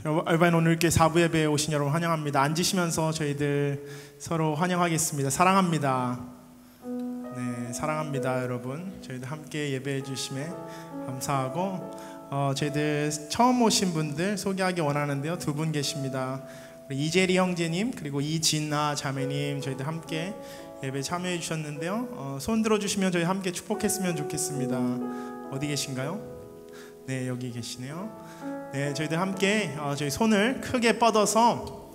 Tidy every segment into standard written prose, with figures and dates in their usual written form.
얼바인 오늘께 4부 예배에 오신 여러분 환영합니다. 앉으시면서 저희들 서로 환영하겠습니다. 사랑합니다. 네, 사랑합니다 여러분. 저희들 함께 예배해 주심에 감사하고 저희들 처음 오신 분들 소개하기 원하는데요. 두 분 계십니다. 우리 이재리 형제님 그리고 이진아 자매님 저희들 함께 예배 참여해 주셨는데요. 손 들어주시면 저희 함께 축복했으면 좋겠습니다. 어디 계신가요? 네, 여기 계시네요. 네, 저희들 함께 저희 손을 크게 뻗어서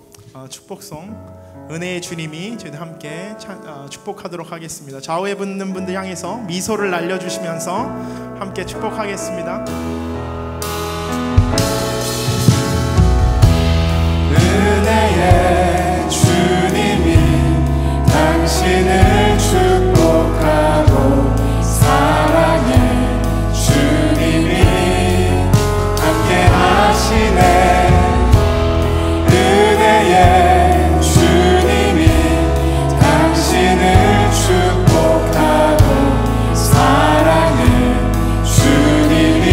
축복송 은혜의 주님이 저희들 함께 축복하도록 하겠습니다. 좌우에 붙는 분들 향해서 미소를 날려주시면서 함께 축복하겠습니다. 은혜의 주님이 당신을 축복하고 사랑의 주님이 함께 하시네. 은혜의 주님이 당신을 축복하고 사랑의 주님이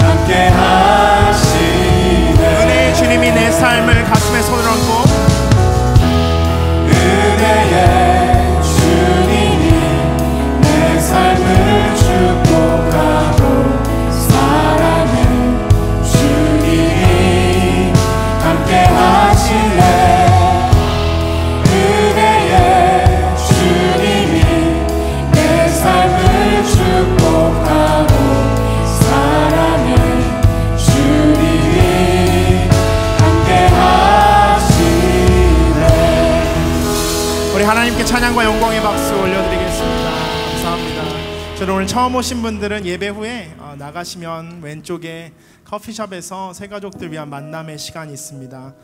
함께 하시네. 은혜의 주님이 내 삶을 가슴에 손을 얹고 은혜의 주님이 내 삶을 축복하고 사랑의 주님이 함께 하시네. 은혜의 주님이 내 삶을 축복하고 사랑의 주님이 함께 하시네. 우리 하나님께 찬양과 영광의 박수 올려드리겠습니다. 감사합니다. 저는 오늘 처음 오신 분들은 예배 후에 나가시면 왼쪽에 커피숍에서 새가족들 위한 만남의 시간이 있습니다.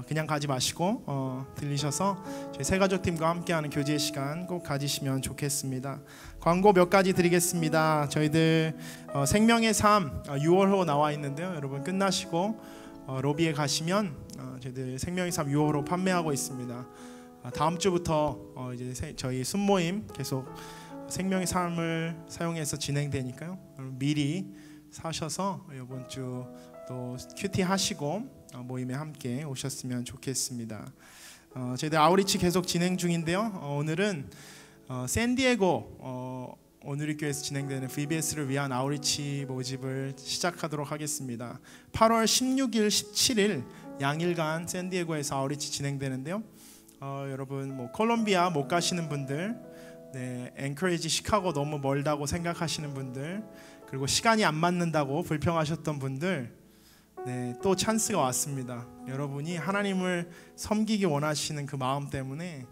그냥 가지 마시고 들리셔서 저희 새가족팀과 함께하는 교제의 시간 꼭 가지시면 좋겠습니다. 광고 몇 가지 드리겠습니다. 저희들 생명의 삶 6월호 나와 있는데요. 여러분 끝나시고 로비에 가시면 저희들 생명의 삶 6월호 판매하고 있습니다. 다음 주부터 이제 저희 순모임 계속 생명의 삶을 사용해서 진행되니까요. 미리 사셔서 이번 주 또 큐티 하시고 모임에 함께 오셨으면 좋겠습니다. 저희들 아우리치 계속 진행 중인데요. 오늘은 샌디에고 오누리교회에서 진행되는 VBS를 위한 아우리치 모집을 시작하도록 하겠습니다. 8월 16일, 17일 양일간 샌디에고에서 아우리치 진행되는데요. 여러분 콜롬비아 못 가시는 분들, 네, 앵커리지 시카고 너무 멀다고 생각하시는 분들, 그리고 시간이 안 맞는다고 불평하셨던 분들, 네, 또 찬스가 왔습니다. 여러분이 하나님을 섬기기 원하시는 그 마음 때문에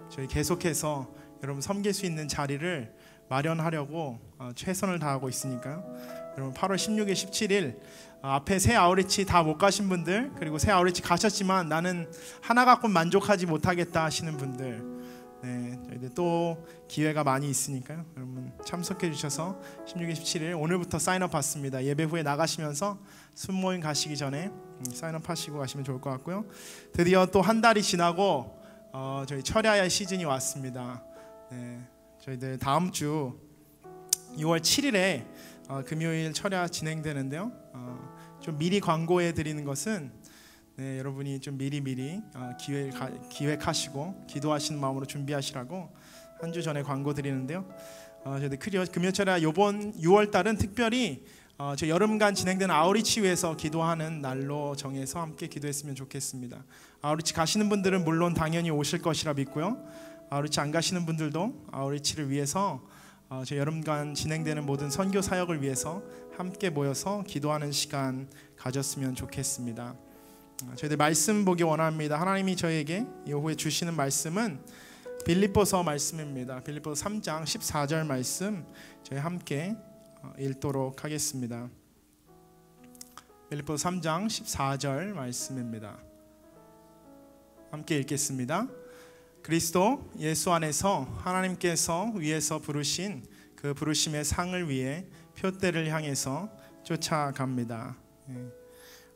저희 계속해서 여러분 섬길 수 있는 자리를 마련하려고 최선을 다하고 있으니까요. 여러분 8월 16일, 17일 앞에 새 아우리치 다 못 가신 분들, 그리고 새 아우리치 가셨지만 나는 하나 갖고 만족하지 못하겠다 하시는 분들, 네, 저희들 또 기회가 많이 있으니까요. 여러분 참석해 주셔서 16일, 17일 오늘부터 사인업 받습니다. 예배 후에 나가시면서 순모임 가시기 전에 사인업 하시고 가시면 좋을 것 같고요. 드디어 또 한 달이 지나고 저희 철야의 시즌이 왔습니다. 네, 저희들 다음 주 6월 7일에 금요일 철야 진행되는데요. 좀 미리 광고해 드리는 것은, 네, 여러분이 좀 미리 기획하시고 기도하시는 마음으로 준비하시라고 한 주 전에 광고 드리는데요. 저희들 금요 철야 이번 6월 달은 특별히 저 여름간 진행되는 아우리치회에서 기도하는 날로 정해서 함께 기도했으면 좋겠습니다. 아우리치 가시는 분들은 물론 당연히 오실 것이라 믿고요. 아우리치 안 가시는 분들도 아우리치를 위해서 저 여름간 진행되는 모든 선교 사역을 위해서 함께 모여서 기도하는 시간 가졌으면 좋겠습니다. 저희들 말씀 보기 원합니다. 하나님이 저에게 이후에 주시는 말씀은 빌립보서 말씀입니다. 빌립보서 3장 14절 말씀 저희 함께 읽도록 하겠습니다. 빌립보서 3장 14절 말씀입니다. 함께 읽겠습니다. 그리스도 예수 안에서 하나님께서 위에서 부르신 그 부르심의 상을 위해 표대를 향해서 쫓아갑니다.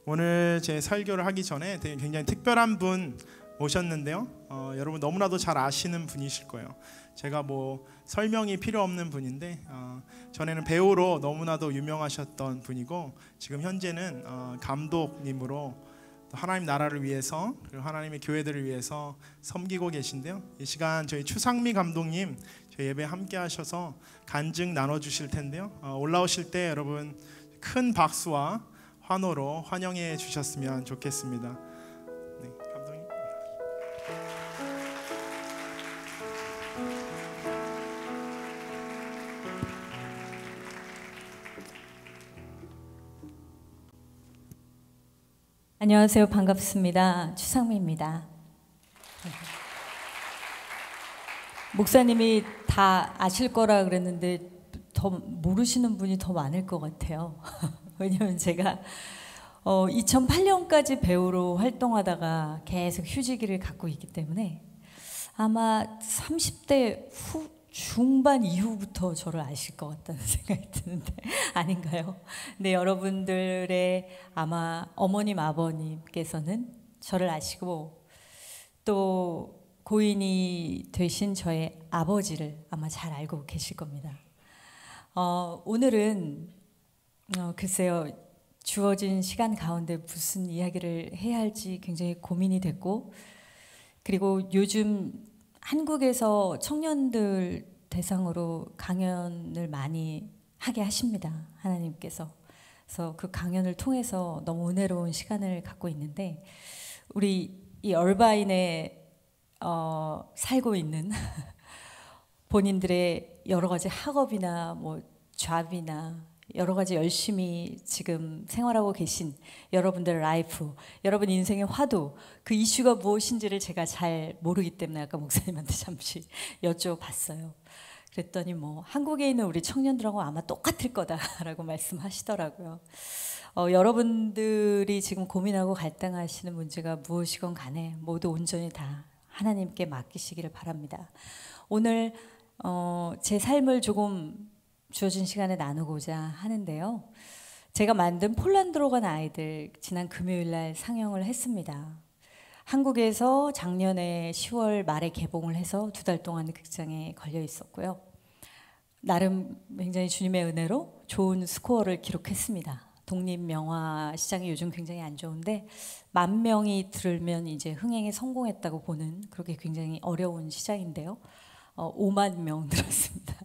오늘 제 설교를 하기 전에 굉장히 특별한 분 오셨는데요. 여러분 너무나도 잘 아시는 분이실 거예요. 제가 뭐 설명이 필요 없는 분인데 전에는 배우로 너무나도 유명하셨던 분이고 지금 현재는 감독님으로 하나님 나라를 위해서 그리고 하나님의 교회들을 위해서 섬기고 계신데요. 이 시간 저희 추상미 감독님 저희 예배 함께 하셔서 간증 나눠주실 텐데요. 올라오실 때 여러분 큰 박수와 환호로 환영해 주셨으면 좋겠습니다. 네, 감독님. 안녕하세요. 반갑습니다. 추상미입니다. 목사님이 다 아실 거라 그랬는데 더 모르시는 분이 더 많을 것 같아요. 왜냐면 제가 2008년까지 배우로 활동하다가 계속 휴지기를 갖고 있기 때문에 아마 30대 중반 이후부터 저를 아실 것 같다는 생각이 드는데 아닌가요? 근데 여러분들의 아마 어머님 아버님께서는 저를 아시고 또 고인이 되신 저의 아버지를 아마 잘 알고 계실 겁니다. 오늘은 글쎄요, 주어진 시간 가운데 무슨 이야기를 해야 할지 굉장히 고민이 됐고, 그리고 요즘 한국에서 청년들 대상으로 강연을 많이 하게 하십니다, 하나님께서. 그래서 그 강연을 통해서 너무 은혜로운 시간을 갖고 있는데, 우리 이 얼바인에 살고 있는 본인들의 여러 가지 학업이나 뭐 잡이나 여러 가지 열심히 지금 생활하고 계신 여러분들의 라이프, 여러분 인생의 화두, 그 이슈가 무엇인지를 제가 잘 모르기 때문에 아까 목사님한테 잠시 여쭤봤어요. 그랬더니 뭐 한국에 있는 우리 청년들하고 아마 똑같을 거다라고 말씀하시더라고요. 여러분들이 지금 고민하고 갈등하시는 문제가 무엇이건 간에 모두 온전히 다 하나님께 맡기시기를 바랍니다. 오늘 제 삶을 조금 주어진 시간에 나누고자 하는데요. 제가 만든 폴란드로 간 아이들 지난 금요일 날 상영을 했습니다. 한국에서 작년에 10월 말에 개봉을 해서 2달 동안 극장에 걸려 있었고요. 나름 굉장히 주님의 은혜로 좋은 스코어를 기록했습니다. 독립영화 시장이 요즘 굉장히 안 좋은데 10,000명이 들으면 이제 흥행에 성공했다고 보는 그렇게 굉장히 어려운 시장인데요. 5만 명 들었습니다.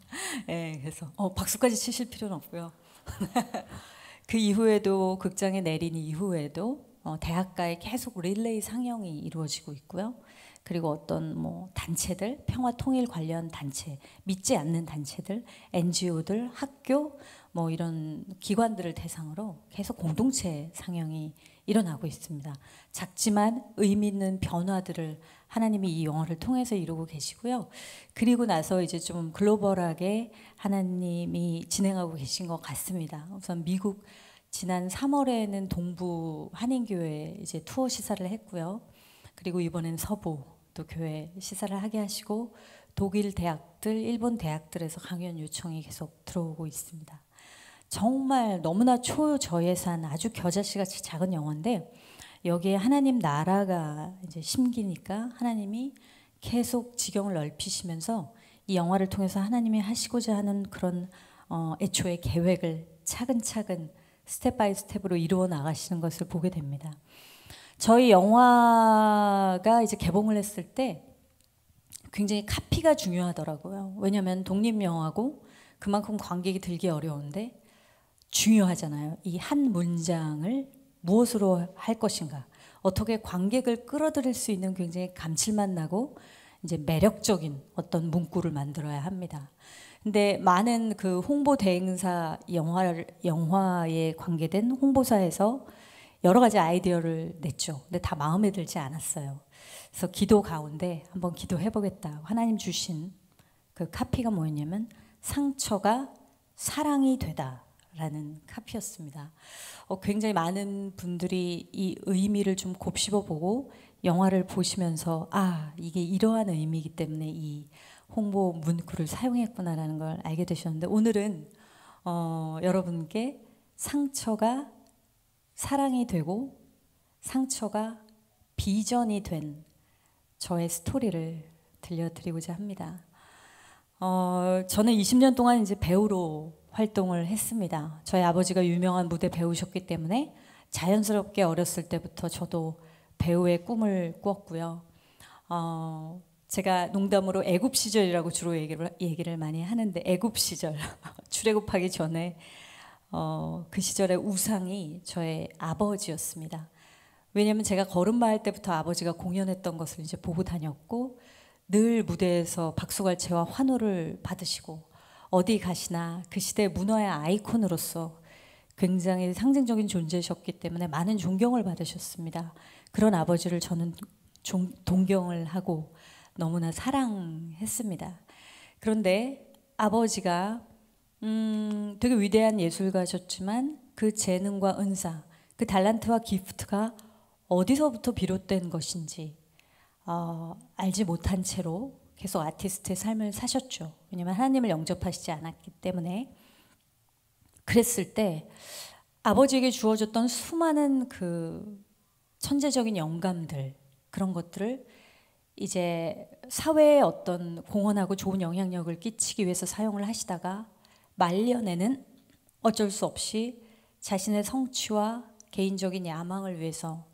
네, 그래서 박수까지 치실 필요는 없고요. 그 이후에도 극장에 내린 이후에도 대학가에 계속 릴레이 상영이 이루어지고 있고요. 그리고 어떤 뭐 단체들, 평화 통일 관련 단체, 믿지 않는 단체들, NGO들, 학교 뭐 이런 기관들을 대상으로 계속 공동체 상영이 일어나고 있습니다. 작지만 의미 있는 변화들을 하나님이 이 영화를 통해서 이루고 계시고요. 그리고 나서 이제 좀 글로벌하게 하나님이 진행하고 계신 것 같습니다. 우선 미국 지난 3월에는 동부 한인교회 이제 투어 시사를 했고요. 그리고 이번엔 서부 또 교회 시사를 하게 하시고 독일 대학들, 일본 대학들에서 강연 요청이 계속 들어오고 있습니다. 정말 너무나 초저예산 아주 겨자씨같이 작은 영화인데 여기에 하나님 나라가 이제 심기니까 하나님이 계속 지경을 넓히시면서 이 영화를 통해서 하나님이 하시고자 하는 그런 애초의 계획을 차근차근 스텝 바이 스텝으로 이루어 나가시는 것을 보게 됩니다. 저희 영화가 이제 개봉을 했을 때 굉장히 카피가 중요하더라고요. 왜냐하면 독립영화고 그만큼 관객이 들기 어려운데 중요하잖아요. 이 한 문장을 무엇으로 할 것인가, 어떻게 관객을 끌어들일 수 있는 굉장히 감칠맛 나고 이제 매력적인 어떤 문구를 만들어야 합니다. 근데 많은 그 홍보 대행사 영화에 관계된 홍보사에서 여러 가지 아이디어를 냈죠. 근데 다 마음에 들지 않았어요. 그래서 기도 가운데 한번 기도해 보겠다. 하나님 주신 그 카피가 뭐였냐면 상처가 사랑이 되다라는 카피였습니다. 굉장히 많은 분들이 이 의미를 좀 곱씹어 보고 영화를 보시면서 이게 이러한 의미이기 때문에 이 홍보 문구를 사용했구나라는 걸 알게 되셨는데, 오늘은 여러분께 상처가 사랑이 되고 상처가 비전이 된 저의 스토리를 들려드리고자 합니다. 저는 20년 동안 이제 배우로 활동을 했습니다. 저희 아버지가 유명한 무대 배우셨기 때문에 자연스럽게 어렸을 때부터 저도 배우의 꿈을 꾸었고요. 제가 농담으로 애굽 시절이라고 주로 얘기를 많이 하는데, 애굽 시절 출애굽하기 전에 그 시절의 우상이 저의 아버지였습니다. 왜냐하면 제가 걸음마 할 때부터 아버지가 공연했던 것을 이제 보고 다녔고, 늘 무대에서 박수갈채와 환호를 받으시고, 어디 가시나 그 시대 문화의 아이콘으로서 굉장히 상징적인 존재셨기 때문에 많은 존경을 받으셨습니다. 그런 아버지를 저는 동경을 하고 너무나 사랑했습니다. 그런데 아버지가 되게 위대한 예술가셨지만 그 재능과 은사, 그 달란트와 기프트가 어디서부터 비롯된 것인지 알지 못한 채로 계속 아티스트의 삶을 사셨죠. 왜냐하면 하나님을 영접하시지 않았기 때문에. 그랬을 때 아버지에게 주어졌던 수많은 그 천재적인 영감들, 그런 것들을 이제 사회에 어떤 공헌하고 좋은 영향력을 끼치기 위해서 사용을 하시다가 말년에는 어쩔 수 없이 자신의 성취와 개인적인 야망을 위해서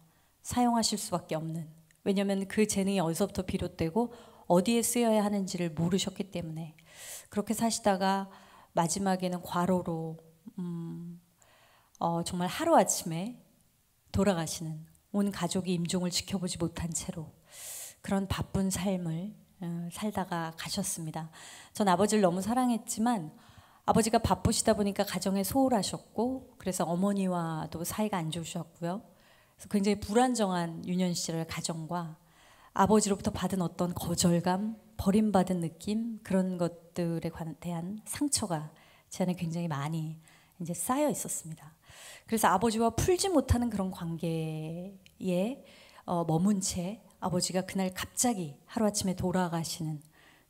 사용하실 수밖에 없는, 왜냐하면 그 재능이 어디서부터 비롯되고 어디에 쓰여야 하는지를 모르셨기 때문에 그렇게 사시다가 마지막에는 과로로 정말 하루아침에 돌아가시는, 온 가족이 임종을 지켜보지 못한 채로 그런 바쁜 삶을 살다가 가셨습니다. 전 아버지를 너무 사랑했지만 아버지가 바쁘시다 보니까 가정에 소홀하셨고, 그래서 어머니와도 사이가 안 좋으셨고요. 그래서 굉장히 불안정한 유년 시절 가정과 아버지로부터 받은 어떤 거절감, 버림받은 느낌, 그런 것들에 대한 상처가 제 안에 굉장히 많이 이제 쌓여 있었습니다. 그래서 아버지와 풀지 못하는 그런 관계에 머문 채 아버지가 그날 갑자기 하루아침에 돌아가시는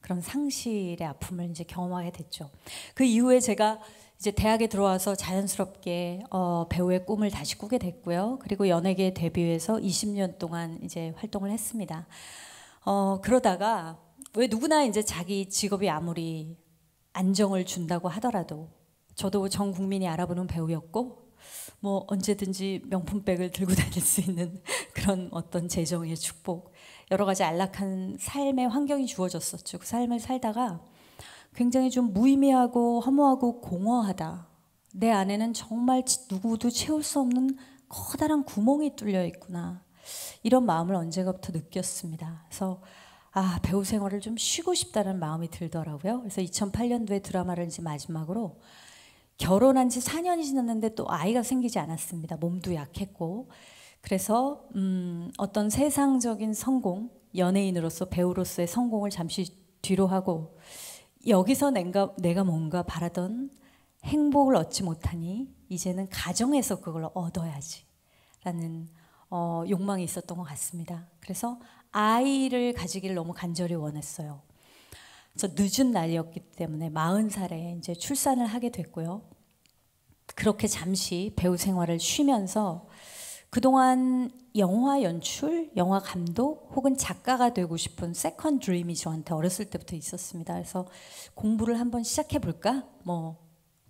그런 상실의 아픔을 이제 경험하게 됐죠. 그 이후에 제가 이제 대학에 들어와서 자연스럽게 배우의 꿈을 다시 꾸게 됐고요. 그리고 연예계 데뷔해서 20년 동안 이제 활동을 했습니다. 그러다가 왜 누구나 이제 자기 직업이 아무리 안정을 준다고 하더라도, 저도 전 국민이 알아보는 배우였고, 뭐 언제든지 명품백을 들고 다닐 수 있는 그런 어떤 재정의 축복, 여러 가지 안락한 삶의 환경이 주어졌었죠. 그 삶을 살다가 굉장히 좀 무의미하고 허무하고 공허하다. 내 안에는 정말 누구도 채울 수 없는 커다란 구멍이 뚫려 있구나. 이런 마음을 언제부터 느꼈습니다. 그래서 배우 생활을 좀 쉬고 싶다는 마음이 들더라고요. 그래서 2008년도에 드라마를 이제 마지막으로, 결혼한 지 4년이 지났는데 또 아이가 생기지 않았습니다. 몸도 약했고. 그래서 어떤 세상적인 성공, 연예인으로서 배우로서의 성공을 잠시 뒤로 하고, 여기서 내가 뭔가 바라던 행복을 얻지 못하니 이제는 가정에서 그걸 얻어야지 라는 욕망이 있었던 것 같습니다. 그래서 아이를 가지기를 너무 간절히 원했어요. 그래서 늦은 나이였기 때문에 40살에 이제 출산을 하게 됐고요. 그렇게 잠시 배우 생활을 쉬면서 그동안 영화 연출, 영화 감독 혹은 작가가 되고 싶은 세컨 드림이 저한테 어렸을 때부터 있었습니다. 그래서 공부를 한번 시작해 볼까? 뭐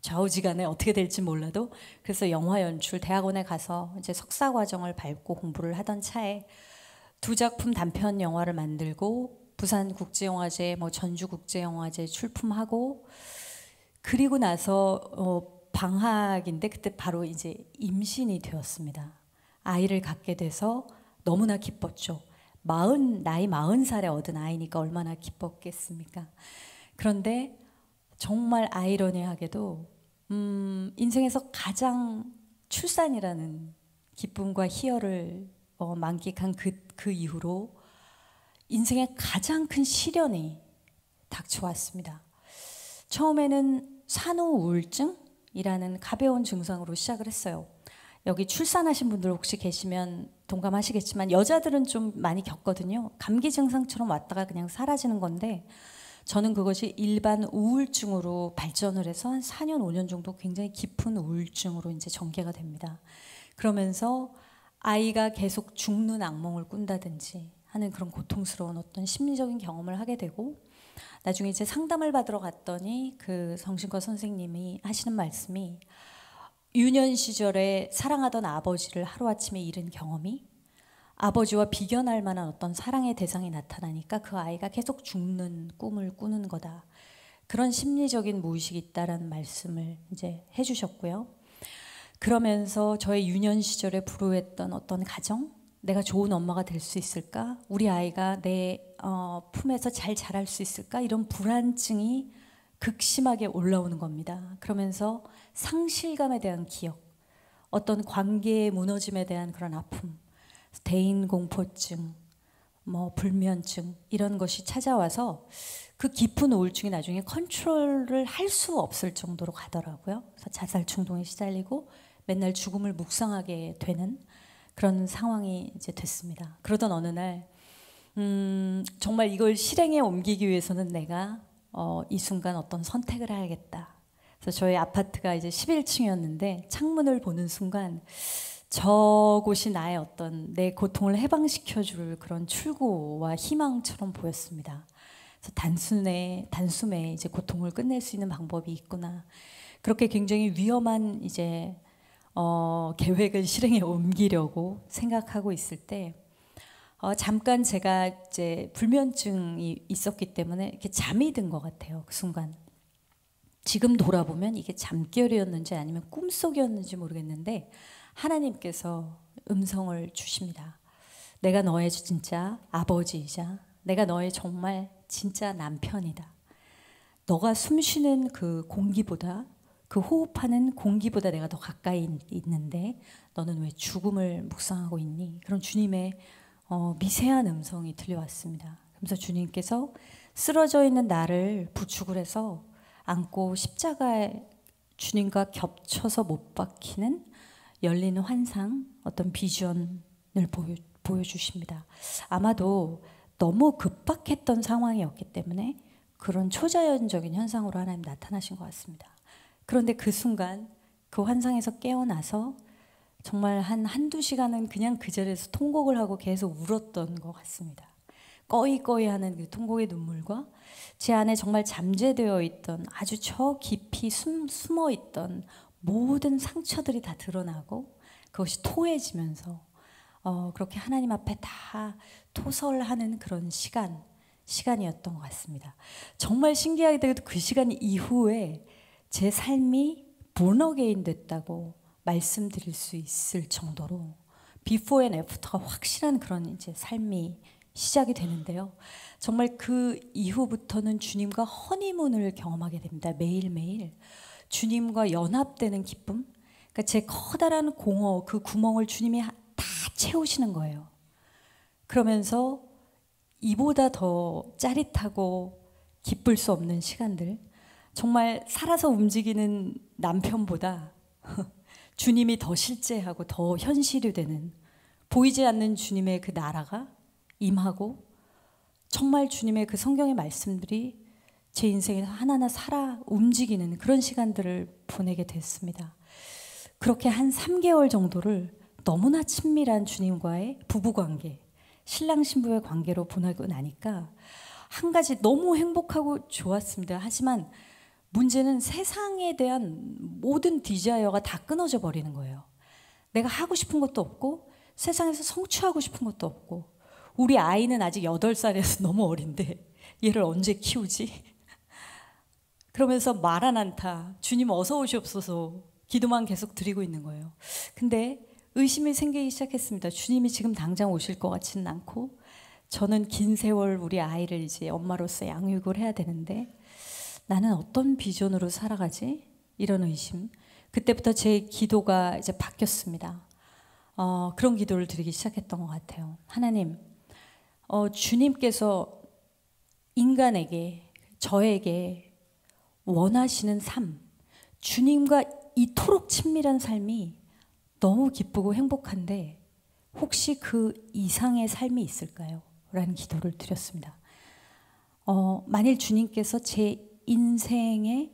좌우지간에 어떻게 될지 몰라도. 그래서 영화 연출 대학원에 가서 이제 석사 과정을 밟고 공부를 하던 차에 2작품 단편 영화를 만들고, 부산국제영화제, 뭐 전주국제영화제 출품하고, 그리고 나서 방학인데 그때 바로 이제 임신이 되었습니다. 아이를 갖게 돼서 너무나 기뻤죠. 나이 40살에 얻은 아이니까 얼마나 기뻤겠습니까? 그런데 정말 아이러니하게도 인생에서 가장 출산이라는 기쁨과 희열을 만끽한 그 이후로 인생의 가장 큰 시련이 닥쳐왔습니다. 처음에는 산후우울증이라는 가벼운 증상으로 시작을 했어요. 여기 출산하신 분들 혹시 계시면 동감하시겠지만 여자들은 좀 많이 겪거든요. 감기 증상처럼 왔다가 그냥 사라지는 건데, 저는 그것이 일반 우울증으로 발전을 해서 한 4년, 5년 정도 굉장히 깊은 우울증으로 이제 전개가 됩니다. 그러면서 아이가 계속 죽는 악몽을 꾼다든지, 하는 그런 고통스러운 어떤 심리적인 경험을 하게 되고, 나중에 이제 상담을 받으러 갔더니 그 성신과 선생님이 하시는 말씀이, 유년 시절에 사랑하던 아버지를 하루아침에 잃은 경험이 아버지와 비견할 만한 어떤 사랑의 대상이 나타나니까 그 아이가 계속 죽는 꿈을 꾸는 거다. 그런 심리적인 무의식이 있다라는 말씀을 이제 해주셨고요. 그러면서 저의 유년 시절에 불우했던 어떤 가정, 내가 좋은 엄마가 될 수 있을까? 우리 아이가 내 품에서 잘 자랄 수 있을까? 이런 불안증이 극심하게 올라오는 겁니다. 그러면서 상실감에 대한 기억, 어떤 관계의 무너짐에 대한 그런 아픔, 대인공포증, 불면증 이런 것이 찾아와서 그 깊은 우울증이 나중에 컨트롤을 할 수 없을 정도로 가더라고요. 그래서 자살 충동에 시달리고 맨날 죽음을 묵상하게 되는 그런 상황이 이제 됐습니다. 그러던 어느 날 정말 이걸 실행에 옮기기 위해서는 내가 이 순간 어떤 선택을 해야겠다. 그래서 저희 아파트가 이제 11층이었는데 창문을 보는 순간 저곳이 나의 어떤 내 고통을 해방시켜줄 그런 출구와 희망처럼 보였습니다. 그래서 단숨에 이제 고통을 끝낼 수 있는 방법이 있구나. 그렇게 굉장히 위험한 이제 계획을 실행에 옮기려고 생각하고 있을 때 잠깐 제가 이제 불면증이 있었기 때문에 이렇게 잠이 든 것 같아요. 그 순간. 지금 돌아보면 이게 잠결이었는지 아니면 꿈속이었는지 모르겠는데 하나님께서 음성을 주십니다. 내가 너의 진짜 아버지이자 내가 너의 정말 진짜 남편이다. 너가 숨쉬는 그 공기보다, 그 호흡하는 공기보다 내가 더 가까이 있는데 너는 왜 죽음을 묵상하고 있니? 그런 주님의 미세한 음성이 들려왔습니다. 그래서 주님께서 쓰러져 있는 나를 부축을 해서 안고 십자가에 주님과 겹쳐서 못 박히는 열리는 환상, 어떤 비전을 보여주십니다. 아마도 너무 급박했던 상황이었기 때문에 그런 초자연적인 현상으로 하나님 나타나신 것 같습니다. 그런데 그 순간 그 환상에서 깨어나서 정말 한두 시간은 그냥 그 자리에서 통곡을 하고 계속 울었던 것 같습니다. 꺼이꺼이 하는 그 통곡의 눈물과 제 안에 정말 잠재되어 있던 아주 저 깊이 숨어 있던 모든 상처들이 다 드러나고 그것이 토해지면서 그렇게 하나님 앞에 다 토설하는 그런 시간이었던 것 같습니다. 정말 신기하게도 그 시간 이후에 제 삶이 본어게인 됐다고 말씀드릴 수 있을 정도로 비포 앤 애프터가 확실한 그런 이제 삶이 시작이 되는데요. 정말 그 이후부터는 주님과 허니문을 경험하게 됩니다. 매일매일 주님과 연합되는 기쁨. 그러니까 제 커다란 공허, 그 구멍을 주님이 다 채우시는 거예요. 그러면서 이보다 더 짜릿하고 기쁠 수 없는 시간들, 정말 살아서 움직이는 남편보다 주님이 더 실제하고 더 현실이 되는, 보이지 않는 주님의 그 나라가 임하고 정말 주님의 그 성경의 말씀들이 제 인생에서 하나하나 살아 움직이는 그런 시간들을 보내게 됐습니다. 그렇게 한 3개월 정도를 너무나 친밀한 주님과의 부부관계, 신랑 신부의 관계로 보내고 나니까 한 가지 너무 행복하고 좋았습니다. 하지만 문제는 세상에 대한 모든 디자이어가 다 끊어져 버리는 거예요. 내가 하고 싶은 것도 없고 세상에서 성취하고 싶은 것도 없고, 우리 아이는 아직 8살이라서 너무 어린데 얘를 언제 키우지? 그러면서 말 안 한다. 주님 어서 오시옵소서 기도만 계속 드리고 있는 거예요. 근데 의심이 생기기 시작했습니다. 주님이 지금 당장 오실 것 같지는 않고 저는 긴 세월 우리 아이를 이제 엄마로서 양육을 해야 되는데 나는 어떤 비전으로 살아가지? 이런 의심. 그때부터 제 기도가 이제 바뀌었습니다. 그런 기도를 드리기 시작했던 것 같아요. 하나님, 주님께서 인간에게, 저에게 원하시는 삶, 주님과 이토록 친밀한 삶이 너무 기쁘고 행복한데 혹시 그 이상의 삶이 있을까요? 라는 기도를 드렸습니다. 만일 주님께서 제 인생에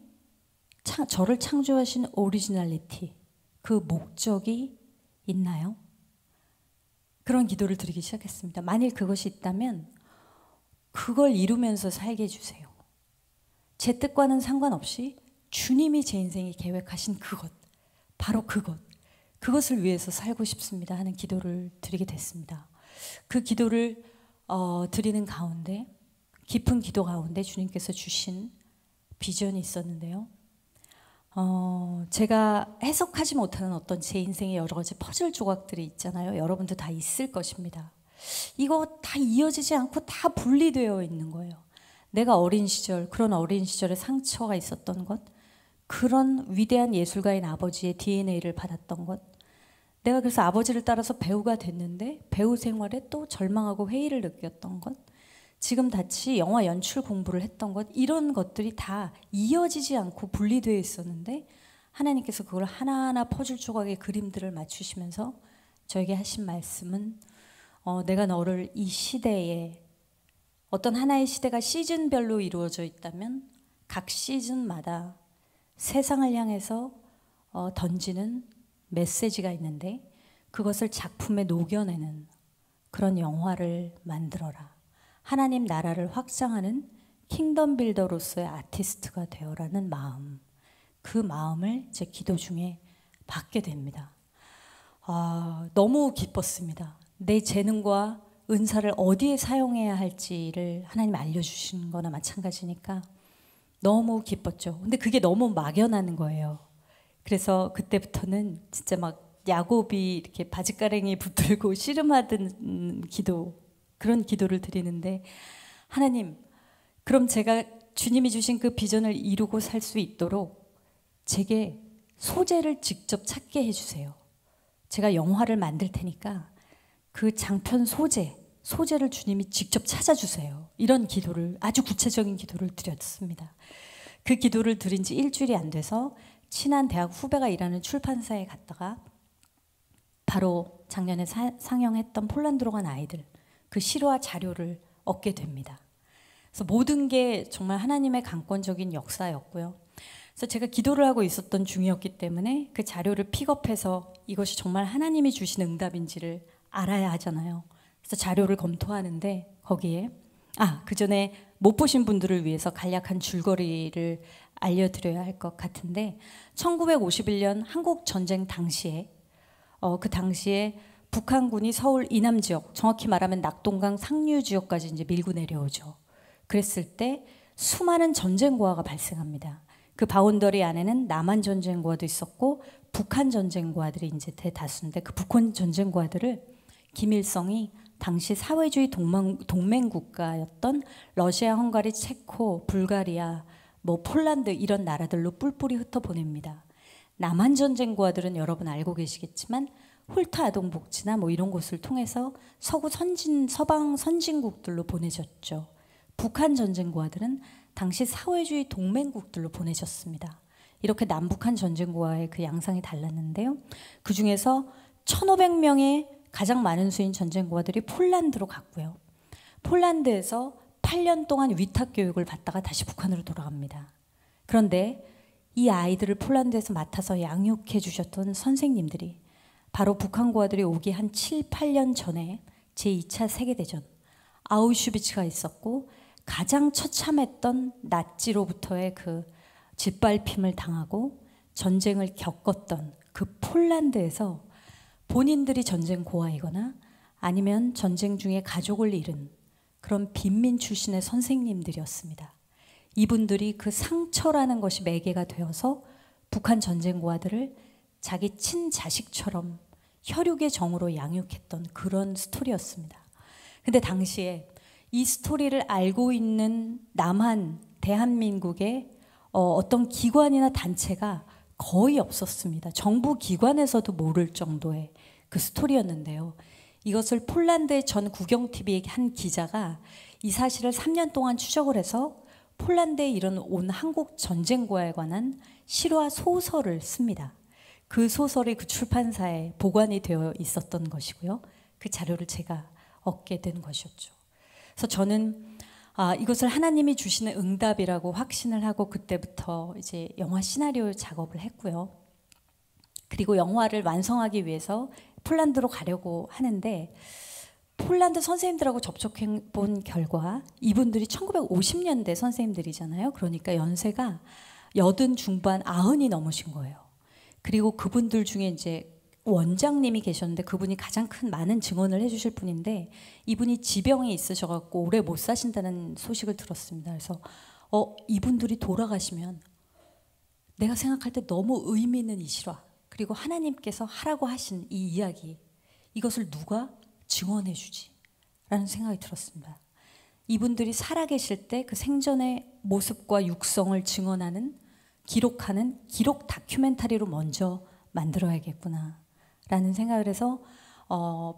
저를 창조하신 오리지널리티, 그 목적이 있나요? 그런 기도를 드리기 시작했습니다. 만일 그것이 있다면 그걸 이루면서 살게 해주세요. 제 뜻과는 상관없이 주님이 제 인생에 계획하신 그것, 바로 그것을 위해서 살고 싶습니다 하는 기도를 드리게 됐습니다. 그 기도를 드리는 가운데, 깊은 기도 가운데 주님께서 주신 비전이 있었는데요. 제가 해석하지 못하는 어떤 제 인생의 여러 가지 퍼즐 조각들이 있잖아요. 여러분도 다 있을 것입니다. 이거 다 이어지지 않고 다 분리되어 있는 거예요. 내가 어린 시절, 그런 어린 시절에 상처가 있었던 것, 그런 위대한 예술가인 아버지의 DNA를 받았던 것, 내가 그래서 아버지를 따라서 배우가 됐는데 배우 생활에 또 절망하고 회의를 느꼈던 것, 지금 같이 영화 연출 공부를 했던 것, 이런 것들이 다 이어지지 않고 분리되어 있었는데 하나님께서 그걸 하나하나 퍼즐 조각의 그림들을 맞추시면서 저에게 하신 말씀은 내가 너를 이 시대에, 어떤 하나의 시대가 시즌별로 이루어져 있다면 각 시즌마다 세상을 향해서 던지는 메시지가 있는데 그것을 작품에 녹여내는 그런 영화를 만들어라. 하나님 나라를 확장하는 킹덤 빌더로서의 아티스트가 되어라는 마음, 그 마음을 제 기도 중에 받게 됩니다. 너무 기뻤습니다. 내 재능과 은사를 어디에 사용해야 할지를 하나님 알려주신 거나 마찬가지니까 너무 기뻤죠. 근데 그게 너무 막연한 거예요. 그래서 그때부터는 진짜 막 야곱이 이렇게 바짓가랭이 붙들고 씨름하던 기도, 그런 기도를 드리는데, 하나님, 그럼 제가 주님이 주신 그 비전을 이루고 살 수 있도록 제게 소재를 직접 찾게 해주세요. 제가 영화를 만들 테니까 그 장편 소재를 주님이 직접 찾아주세요. 이런 기도를, 아주 구체적인 기도를 드렸습니다. 그 기도를 드린 지 일주일이 안 돼서 친한 대학 후배가 일하는 출판사에 갔다가 바로 작년에 상영했던 폴란드로 간 아이들, 그 실화 자료를 얻게 됩니다. 그래서 모든 게 정말 하나님의 강권적인 역사였고요. 그래서 제가 기도를 하고 있었던 중이었기 때문에 그 자료를 픽업해서 이것이 정말 하나님이 주신 응답인지를 알아야 하잖아요. 그래서 자료를 검토하는데 거기에 그 전에 못 보신 분들을 위해서 간략한 줄거리를 알려드려야 할 것 같은데, 1951년 한국 전쟁 당시에 그 당시에 북한군이 서울 이남 지역, 정확히 말하면 낙동강 상류 지역까지 이제 밀고 내려오죠. 그랬을 때 수많은 전쟁고아가 발생합니다. 그 바운더리 안에는 남한 전쟁고아도 있었고 북한 전쟁고아들이 이제 대다수인데, 그 북한 전쟁고아들을 김일성이 당시 사회주의 동맹 국가였던 러시아, 헝가리, 체코, 불가리아, 폴란드 이런 나라들로 뿔뿔이 흩어보냅니다. 남한 전쟁고아들은 여러분 알고 계시겠지만 홀트 아동복지나 이런 곳을 통해서 서방 선진국들로 보내졌죠. 북한 전쟁고아들은 당시 사회주의 동맹국들로 보내졌습니다. 이렇게 남북한 전쟁고아의 그 양상이 달랐는데요. 그 중에서 1,500명의 가장 많은 수인 전쟁고아들이 폴란드로 갔고요. 폴란드에서 8년 동안 위탁 교육을 받다가 다시 북한으로 돌아갑니다. 그런데 이 아이들을 폴란드에서 맡아서 양육해 주셨던 선생님들이 바로 북한 고아들이 오기 한 7, 8년 전에 제2차 세계대전, 아우슈비츠가 있었고 가장 처참했던 나치로부터의 그 짓밟힘을 당하고 전쟁을 겪었던 그 폴란드에서 본인들이 전쟁 고아이거나 아니면 전쟁 중에 가족을 잃은 그런 빈민 출신의 선생님들이었습니다. 이분들이 그 상처라는 것이 매개가 되어서 북한 전쟁 고아들을 자기 친자식처럼 혈육의 정으로 양육했던 그런 스토리였습니다. 근데 당시에 이 스토리를 알고 있는 남한, 대한민국의 어떤 기관이나 단체가 거의 없었습니다. 정부 기관에서도 모를 정도의 그 스토리였는데요. 이것을 폴란드의 전 국영TV의 한 기자가 이 사실을 3년 동안 추적을 해서 폴란드에 온 한국 전쟁고아에 관한 실화 소설을 씁니다. 그 소설이 그 출판사에 보관이 되어 있었던 것이고요. 그 자료를 제가 얻게 된 것이었죠. 그래서 저는 이것을 하나님이 주시는 응답이라고 확신을 하고 그때부터 이제 영화 시나리오 작업을 했고요. 그리고 영화를 완성하기 위해서 폴란드로 가려고 하는데 폴란드 선생님들하고 접촉해 본 결과 이분들이 1950년대 선생님들이잖아요. 그러니까 연세가 80 중반 90이 넘으신 거예요. 그리고 그분들 중에 이제 원장님이 계셨는데 그분이 가장 큰 많은 증언을 해주실 분인데 이분이 지병이 있으셔갖고 오래 못 사신다는 소식을 들었습니다. 그래서 이분들이 돌아가시면 내가 생각할 때 너무 의미 있는 이 실화 그리고 하나님께서 하라고 하신 이 이야기 이것을 누가 증언해 주지? 라는 생각이 들었습니다. 이분들이 살아계실 때 그 생전의 모습과 육성을 증언하는 기록하는 기록 다큐멘터리로 먼저 만들어야겠구나 라는 생각을 해서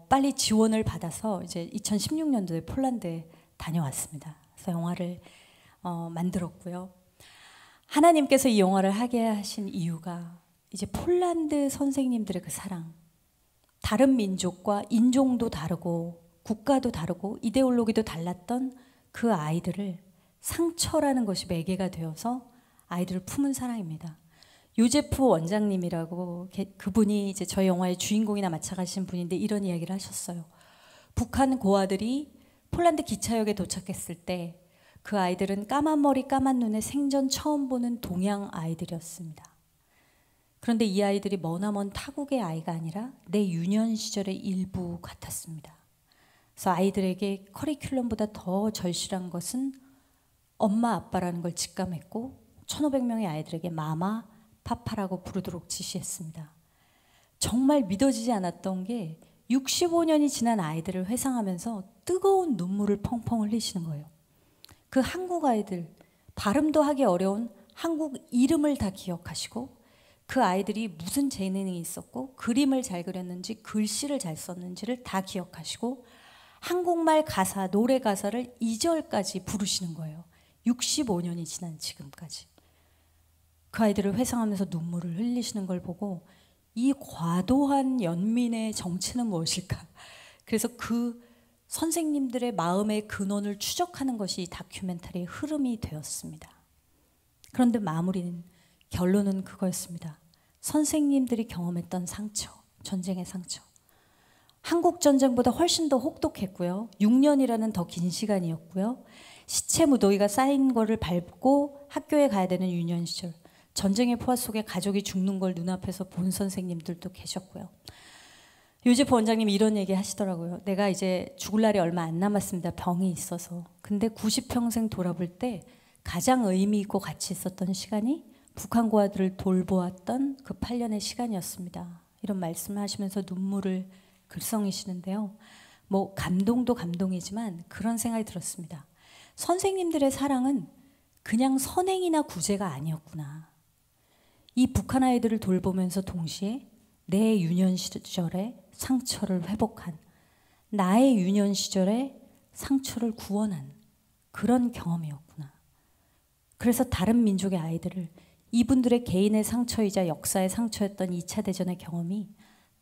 빨리 지원을 받아서 이제 2016년도에 폴란드에 다녀왔습니다. 그래서 영화를 만들었고요. 하나님께서 이 영화를 하게 하신 이유가 이제 폴란드 선생님들의 그 사랑, 다른 민족과 인종도 다르고 국가도 다르고 이데올로기도 달랐던 그 아이들을 상처라는 것이 매개가 되어서 아이들을 품은 사랑입니다. 요제프 원장님이라고 그분이 이제 저희 영화의 주인공이나 마찬가지신 분인데 이런 이야기를 하셨어요. 북한 고아들이 폴란드 기차역에 도착했을 때 그 아이들은 까만 머리 까만 눈에 생전 처음 보는 동양 아이들이었습니다. 그런데 이 아이들이 머나먼 타국의 아이가 아니라 내 유년 시절의 일부 같았습니다. 그래서 아이들에게 커리큘럼보다 더 절실한 것은 엄마 아빠라는 걸 직감했고 1500명의 아이들에게 마마 파파라고 부르도록 지시했습니다. 정말 믿어지지 않았던 게 65년이 지난 아이들을 회상하면서 뜨거운 눈물을 펑펑 흘리시는 거예요. 그 한국 아이들 발음도 하기 어려운 한국 이름을 다 기억하시고 그 아이들이 무슨 재능이 있었고 그림을 잘 그렸는지 글씨를 잘 썼는지를 다 기억하시고 한국말 가사, 노래 가사를 2절까지 부르시는 거예요. 65년이 지난 지금까지. 그 아이들을 회상하면서 눈물을 흘리시는 걸 보고 이 과도한 연민의 정체는 무엇일까? 그래서 그 선생님들의 마음의 근원을 추적하는 것이 이 다큐멘터리의 흐름이 되었습니다. 그런데 결론은 그거였습니다. 선생님들이 경험했던 상처, 전쟁의 상처. 한국 전쟁보다 훨씬 더 혹독했고요. 6년이라는 더 긴 시간이었고요. 시체 무더기가 쌓인 거를 밟고 학교에 가야 되는 유년 시절. 전쟁의 포화 속에 가족이 죽는 걸 눈앞에서 본 선생님들도 계셨고요. 요제프 원장님이 이런 얘기 하시더라고요. 내가 이제 죽을 날이 얼마 안 남았습니다. 병이 있어서. 근데 90평생 돌아볼 때 가장 의미 있고 가치 있었던 시간이 북한 고아들을 돌보았던 그 8년의 시간이었습니다. 이런 말씀을 하시면서 눈물을 글썽이시는데요. 뭐 감동도 감동이지만 그런 생각이 들었습니다. 선생님들의 사랑은 그냥 선행이나 구제가 아니었구나. 이 북한 아이들을 돌보면서 동시에 내 유년 시절의 상처를 회복한, 나의 유년 시절의 상처를 구원한 그런 경험이었구나. 그래서 다른 민족의 아이들을 이분들의 개인의 상처이자 역사의 상처였던 2차 대전의 경험이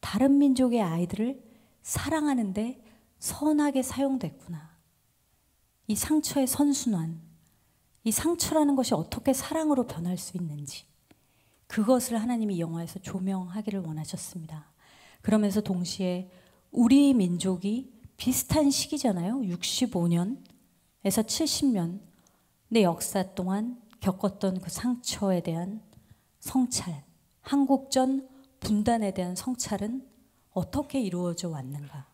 다른 민족의 아이들을 사랑하는데 선하게 사용됐구나. 이 상처의 선순환, 이 상처라는 것이 어떻게 사랑으로 변할 수 있는지 그것을 하나님이 이 영화에서 조명하기를 원하셨습니다. 그러면서 동시에 우리 민족이 비슷한 시기잖아요. 65년에서 70년 내 역사 동안 겪었던 그 상처에 대한 성찰, 한국전 분단에 대한 성찰은 어떻게 이루어져 왔는가?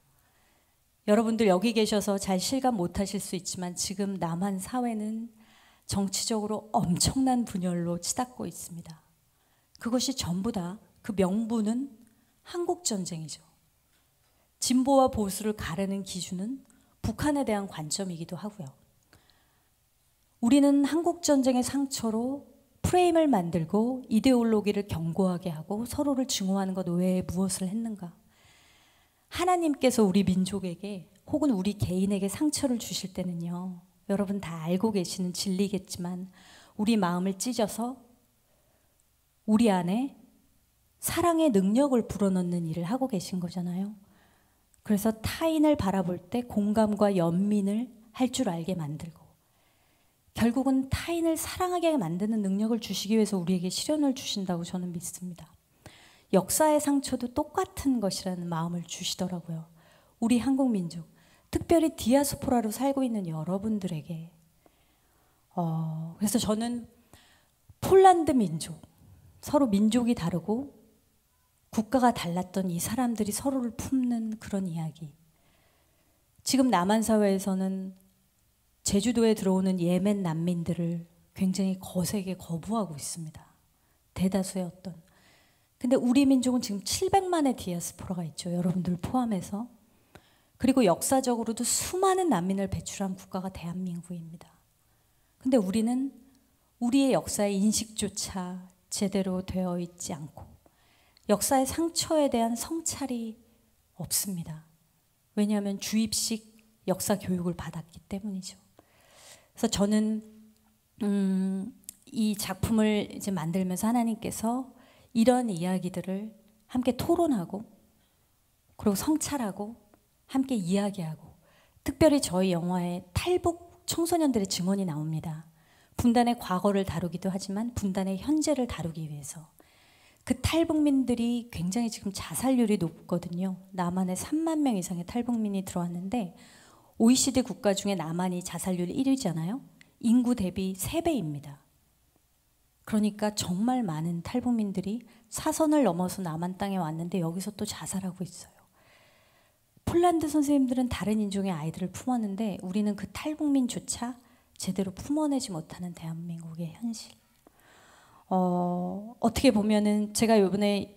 여러분들 여기 계셔서 잘 실감 못하실 수 있지만 지금 남한 사회는 정치적으로 엄청난 분열로 치닫고 있습니다. 그것이 전부 다 그 명분은 한국전쟁이죠. 진보와 보수를 가르는 기준은 북한에 대한 관점이기도 하고요. 우리는 한국전쟁의 상처로 프레임을 만들고 이데올로기를 견고하게 하고 서로를 증오하는 것 외에 무엇을 했는가? 하나님께서 우리 민족에게 혹은 우리 개인에게 상처를 주실 때는요. 여러분 다 알고 계시는 진리겠지만 우리 마음을 찢어서 우리 안에 사랑의 능력을 불어넣는 일을 하고 계신 거잖아요. 그래서 타인을 바라볼 때 공감과 연민을 할 줄 알게 만들고 결국은 타인을 사랑하게 만드는 능력을 주시기 위해서 우리에게 시련을 주신다고 저는 믿습니다. 역사의 상처도 똑같은 것이라는 마음을 주시더라고요. 우리 한국 민족, 특별히 디아스포라로 살고 있는 여러분들에게. 그래서 저는 폴란드 민족, 서로 민족이 다르고 국가가 달랐던 이 사람들이 서로를 품는 그런 이야기. 지금 남한 사회에서는 제주도에 들어오는 예멘 난민들을 굉장히 거세게 거부하고 있습니다. 대다수의 어떤. 근데 우리 민족은 지금 700만의 디아스포라가 있죠. 여러분들 포함해서. 그리고 역사적으로도 수많은 난민을 배출한 국가가 대한민국입니다. 근데 우리는 우리의 역사의 인식조차 제대로 되어 있지 않고 역사의 상처에 대한 성찰이 없습니다. 왜냐하면 주입식 역사 교육을 받았기 때문이죠. 그래서 저는 이 작품을 이제 만들면서 하나님께서 이런 이야기들을 함께 토론하고 그리고 성찰하고 함께 이야기하고, 특별히 저희 영화에 탈북 청소년들의 증언이 나옵니다. 분단의 과거를 다루기도 하지만 분단의 현재를 다루기 위해서. 그 탈북민들이 굉장히 지금 자살률이 높거든요. 남한에 3만 명 이상의 탈북민이 들어왔는데 OECD 국가 중에 남한이 자살률 1위잖아요. 인구 대비 3배입니다. 그러니까 정말 많은 탈북민들이 사선을 넘어서 남한 땅에 왔는데 여기서 또 자살하고 있어요. 폴란드 선생님들은 다른 인종의 아이들을 품었는데 우리는 그 탈북민조차 제대로 품어내지 못하는 대한민국의 현실. 어떻게 보면은 제가 이번에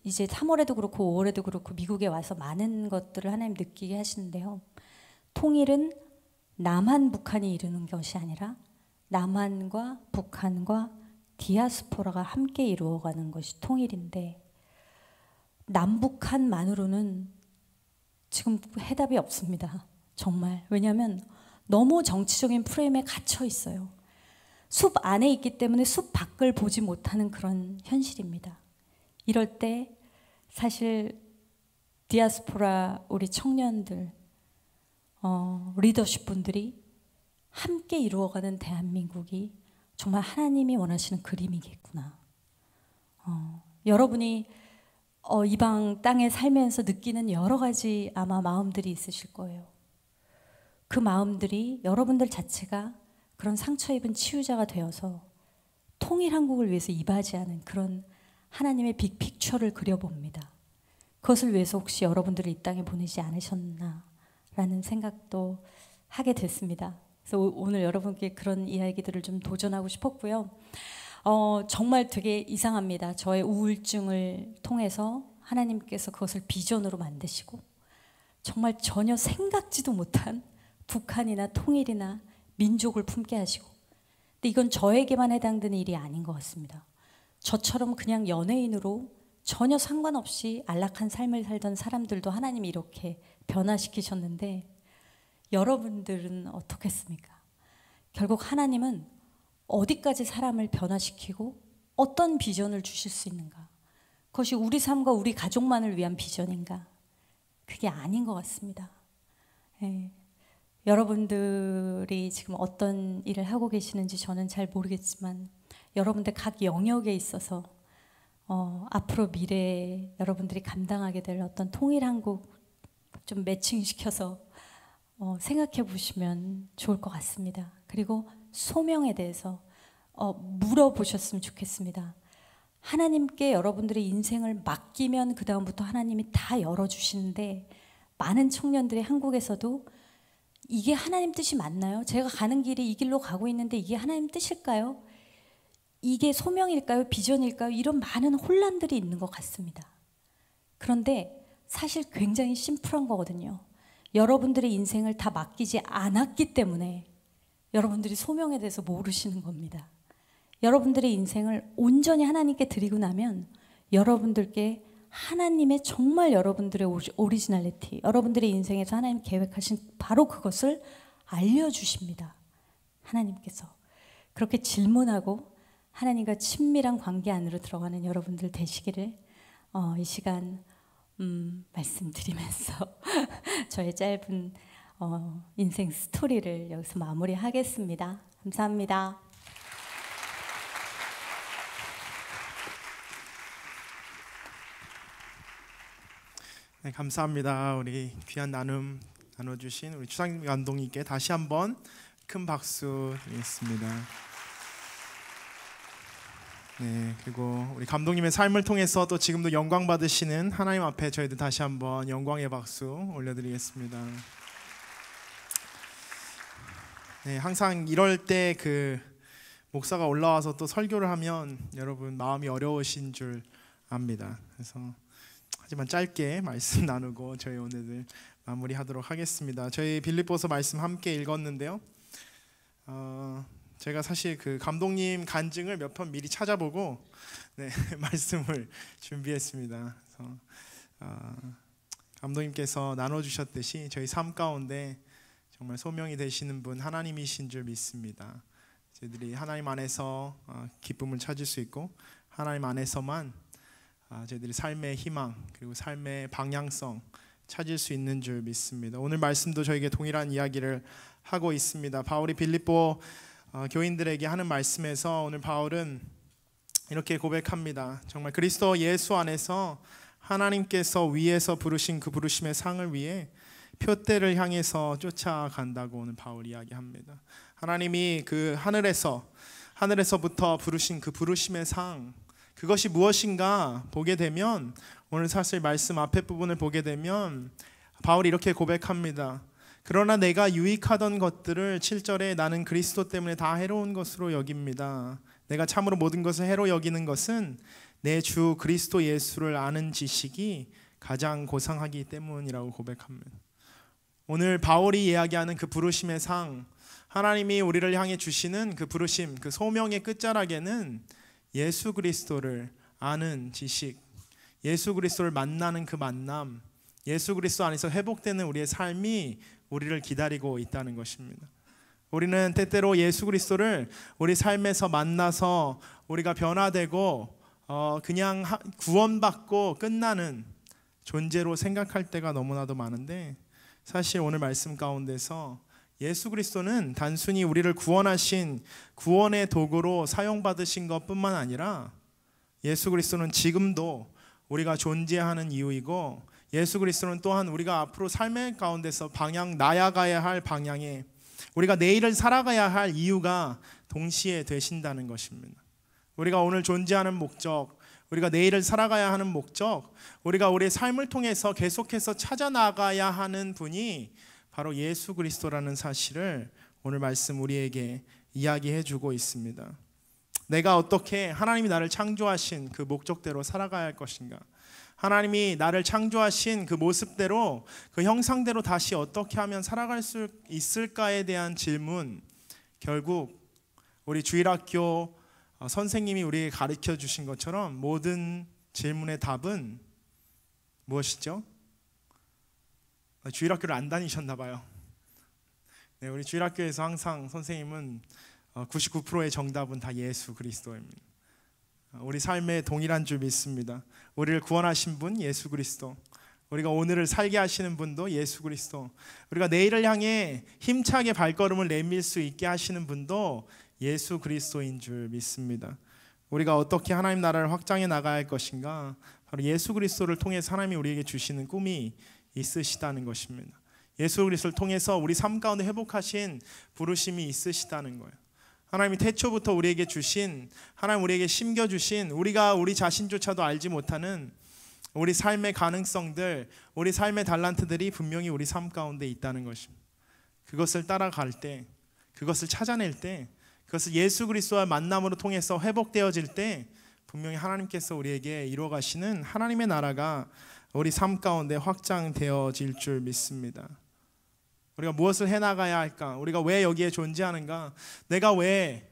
이제 3월에도 그렇고 5월에도 그렇고 미국에 와서 많은 것들을 하나님 느끼게 하시는데요. 통일은 남한, 북한이 이루는 것이 아니라 남한과 북한과 디아스포라가 함께 이루어가는 것이 통일인데, 남북한만으로는 지금 해답이 없습니다. 정말. 왜냐하면 너무 정치적인 프레임에 갇혀 있어요. 숲 안에 있기 때문에 숲 밖을 보지 못하는 그런 현실입니다. 이럴 때 사실 디아스포라 우리 청년들, 리더십 분들이 함께 이루어가는 대한민국이 정말 하나님이 원하시는 그림이겠구나. 여러분이 이방 땅에 살면서 느끼는 여러 가지 아마 마음들이 있으실 거예요. 그 마음들이 여러분들 자체가 그런 상처 입은 치유자가 되어서 통일 한국을 위해서 이바지하는 그런 하나님의 빅픽처를 그려봅니다. 그것을 위해서 혹시 여러분들을 이 땅에 보내지 않으셨나라는 생각도 하게 됐습니다. 그래서 오늘 여러분께 그런 이야기들을 좀 도전하고 싶었고요. 정말 되게 이상합니다. 저의 우울증을 통해서 하나님께서 그것을 비전으로 만드시고 정말 전혀 생각지도 못한 북한이나 통일이나 민족을 품게 하시고, 근데 이건 저에게만 해당되는 일이 아닌 것 같습니다. 저처럼 그냥 연예인으로 전혀 상관없이 안락한 삶을 살던 사람들도 하나님이 이렇게 변화시키셨는데 여러분들은 어떻겠습니까? 결국 하나님은 어디까지 사람을 변화시키고 어떤 비전을 주실 수 있는가? 그것이 우리 삶과 우리 가족만을 위한 비전인가? 그게 아닌 것 같습니다. 예. 여러분들이 지금 어떤 일을 하고 계시는지 저는 잘 모르겠지만 여러분들 각 영역에 있어서 앞으로 미래에 여러분들이 감당하게 될 어떤 통일 한국 좀 매칭시켜서 생각해 보시면 좋을 것 같습니다. 그리고 소명에 대해서 물어보셨으면 좋겠습니다. 하나님께 여러분들의 인생을 맡기면 그 다음부터 하나님이 다 열어주시는데, 많은 청년들이 한국에서도 이게 하나님 뜻이 맞나요? 제가 가는 길이 이 길로 가고 있는데 이게 하나님 뜻일까요? 이게 소명일까요? 비전일까요? 이런 많은 혼란들이 있는 것 같습니다. 그런데 사실 굉장히 심플한 거거든요. 여러분들의 인생을 다 맡기지 않았기 때문에 여러분들이 소명에 대해서 모르시는 겁니다. 여러분들의 인생을 온전히 하나님께 드리고 나면 여러분들께 하나님의 정말 여러분들의 오리지널리티, 여러분들의 인생에서 하나님 계획하신 바로 그것을 알려주십니다. 하나님께서. 그렇게 질문하고 하나님과 친밀한 관계 안으로 들어가는 여러분들 되시기를 이 시간 말씀드리면서 저의 짧은 인생 스토리를 여기서 마무리하겠습니다. 감사합니다. 네, 감사합니다. 우리 귀한 나눔 나눠주신 우리 추상임 감독님께 다시 한번 큰 박수 드리겠습니다. 네, 그리고 우리 감독님의 삶을 통해서 또 지금도 영광 받으시는 하나님 앞에 저희들 다시 한번 영광의 박수 올려드리겠습니다. 네, 항상 이럴 때 그 목사가 올라와서 또 설교를 하면 여러분 마음이 어려우신 줄 압니다. 그래서 하지만 짧게 말씀 나누고 저희 오늘 마무리하도록 하겠습니다. 저희 빌립보서 말씀 함께 읽었는데요. 제가 사실 그 감독님 간증을 몇 편 미리 찾아보고 네, 말씀을 준비했습니다. 그래서 감독님께서 나눠주셨듯이 저희 삶 가운데 정말 소명이 되시는 분 하나님이신 줄 믿습니다. 저희들이 하나님 안에서 기쁨을 찾을 수 있고 하나님 안에서만 저희들이 삶의 희망 그리고 삶의 방향성 찾을 수 있는 줄 믿습니다. 오늘 말씀도 저에게 동일한 이야기를 하고 있습니다. 바울이 빌립보 교인들에게 하는 말씀에서 오늘 바울은 이렇게 고백합니다. 정말 그리스도 예수 안에서 하나님께서 위에서 부르신 그 부르심의 상을 위해 표대를 향해서 쫓아간다고 오늘 바울 이야기합니다. 하나님이 그 하늘에서부터 부르신 그 부르심의 상, 그것이 무엇인가 보게 되면 오늘 사실 말씀 앞에 부분을 보게 되면 바울이 이렇게 고백합니다. 그러나 내가 유익하던 것들을 7절에 나는 그리스도 때문에 다 해로운 것으로 여깁니다. 내가 참으로 모든 것을 해로 여기는 것은 내 주 그리스도 예수를 아는 지식이 가장 고상하기 때문이라고 고백합니다. 오늘 바울이 이야기하는 그 부르심의 상, 하나님이 우리를 향해 주시는 그 부르심, 그 소명의 끝자락에는 예수 그리스도를 아는 지식, 예수 그리스도를 만나는 그 만남, 예수 그리스도 안에서 회복되는 우리의 삶이 우리를 기다리고 있다는 것입니다. 우리는 때때로 예수 그리스도를 우리 삶에서 만나서 우리가 변화되고 그냥 구원받고 끝나는 존재로 생각할 때가 너무나도 많은데 사실 오늘 말씀 가운데서 예수 그리스도는 단순히 우리를 구원하신 구원의 도구로 사용받으신 것뿐만 아니라 예수 그리스도는 지금도 우리가 존재하는 이유이고 예수 그리스도는 또한 우리가 앞으로 삶의 가운데서 나아가야 할 방향에 우리가 내일을 살아가야 할 이유가 동시에 되신다는 것입니다. 우리가 오늘 존재하는 목적, 우리가 내일을 살아가야 하는 목적, 우리가 우리의 삶을 통해서 계속해서 찾아나가야 하는 분이 바로 예수 그리스도라는 사실을 오늘 말씀 우리에게 이야기해 주고 있습니다. 내가 어떻게 하나님이 나를 창조하신 그 목적대로 살아가야 할 것인가, 하나님이 나를 창조하신 그 모습대로 그 형상대로 다시 어떻게 하면 살아갈 수 있을까에 대한 질문, 결국 우리 주일학교 선생님이 우리에게 가르쳐 주신 것처럼 모든 질문의 답은 무엇이죠? 주일학교를 안 다니셨나 봐요. 네, 우리 주일학교에서 항상 선생님은 99%의 정답은 다 예수 그리스도입니다. 우리 삶에 동일한 줄 믿습니다. 우리를 구원하신 분 예수 그리스도, 우리가 오늘을 살게 하시는 분도 예수 그리스도, 우리가 내일을 향해 힘차게 발걸음을 내밀 수 있게 하시는 분도 예수 그리스도인 줄 믿습니다. 우리가 어떻게 하나님 나라를 확장해 나가야 할 것인가, 바로 예수 그리스도를 통해서 하나님이 우리에게 주시는 꿈이 있으시다는 것입니다. 예수 그리스도를 통해서 우리 삶 가운데 회복하신 부르심이 있으시다는 거예요. 하나님이 태초부터 우리에게 주신, 하나님 우리에게 심겨주신 우리가 우리 자신조차도 알지 못하는 우리 삶의 가능성들, 우리 삶의 달란트들이 분명히 우리 삶 가운데 있다는 것입니다. 그것을 따라갈 때, 그것을 찾아낼 때, 그것을 예수 그리스도와 만남으로 통해서 회복되어질 때 분명히 하나님께서 우리에게 이루어가시는 하나님의 나라가 우리 삶 가운데 확장되어질 줄 믿습니다. 우리가 무엇을 해나가야 할까? 우리가 왜 여기에 존재하는가? 내가 왜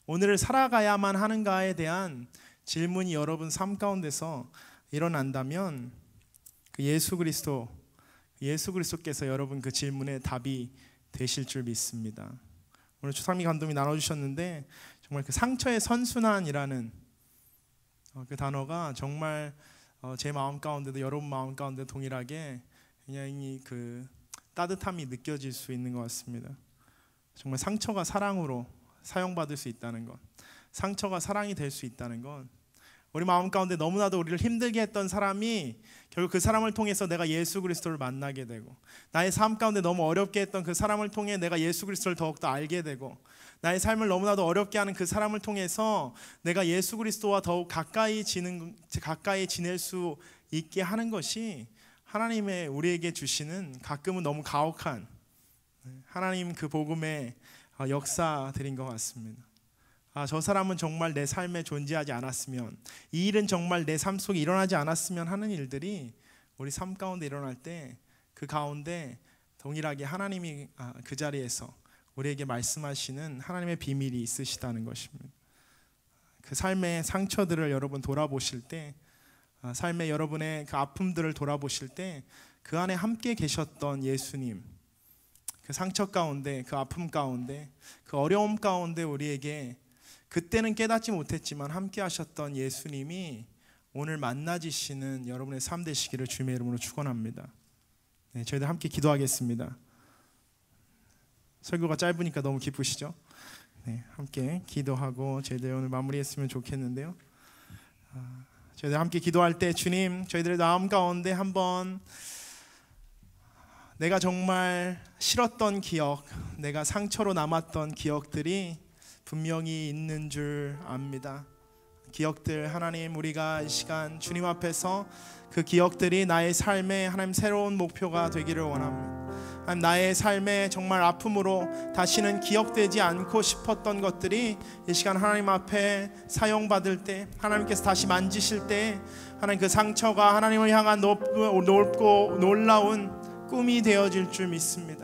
오늘을 살아가야만 하는가에 대한 질문이 여러분 삶 가운데서 일어난다면 그 예수 그리스도께서 여러분 그 질문에 답이 되실 줄 믿습니다. 오늘 추상미 감독이 나눠주셨는데 정말 그 상처의 선순환이라는 그 단어가 정말 제 마음 가운데도 여러분 마음 가운데 동일하게 굉장히 그 따뜻함이 느껴질 수 있는 것 같습니다. 정말 상처가 사랑으로 사용받을 수 있다는 것, 상처가 사랑이 될 수 있다는 것, 우리 마음 가운데 너무나도 우리를 힘들게 했던 사람이 결국 그 사람을 통해서 내가 예수 그리스도를 만나게 되고, 나의 삶 가운데 너무 어렵게 했던 그 사람을 통해 내가 예수 그리스도를 더욱더 알게 되고, 나의 삶을 너무나도 어렵게 하는 그 사람을 통해서 내가 예수 그리스도와 더욱 가까이 지낼 수 있게 하는 것이 하나님의 우리에게 주시는 가끔은 너무 가혹한 하나님 그 복음의 역사들인 것 같습니다. 저 사람은 정말 내 삶에 존재하지 않았으면, 이 일은 정말 내 삶 속에 일어나지 않았으면 하는 일들이 우리 삶 가운데 일어날 때 그 가운데 동일하게 하나님이 그 자리에서 우리에게 말씀하시는 하나님의 비밀이 있으시다는 것입니다. 그 삶의 상처들을 여러분 돌아보실 때, 삶의 여러분의 그 아픔들을 돌아보실 때 그 안에 함께 계셨던 예수님, 그 상처 가운데, 그 아픔 가운데, 그 어려움 가운데 우리에게 그때는 깨닫지 못했지만 함께 하셨던 예수님이 오늘 만나지시는 여러분의 삶 되시기를 주님의 이름으로 축원합니다. 네, 저희들 함께 기도하겠습니다. 설교가 짧으니까 너무 기쁘시죠? 네, 함께 기도하고 저희들 오늘 마무리했으면 좋겠는데요. 저희들 함께 기도할 때 주님, 저희들의 마음 가운데 한번 내가 정말 싫었던 기억, 내가 상처로 남았던 기억들이 분명히 있는 줄 압니다. 기억들, 하나님, 우리가 이 시간 주님 앞에서 그 기억들이 나의 삶에 하나님 새로운 목표가 되기를 원합니다. 하나님, 나의 삶에 정말 아픔으로 다시는 기억되지 않고 싶었던 것들이 이 시간 하나님 앞에 사용받을 때, 하나님께서 다시 만지실 때 하나님 그 상처가 하나님을 향한 높고 놀라운 꿈이 되어질 줄 믿습니다.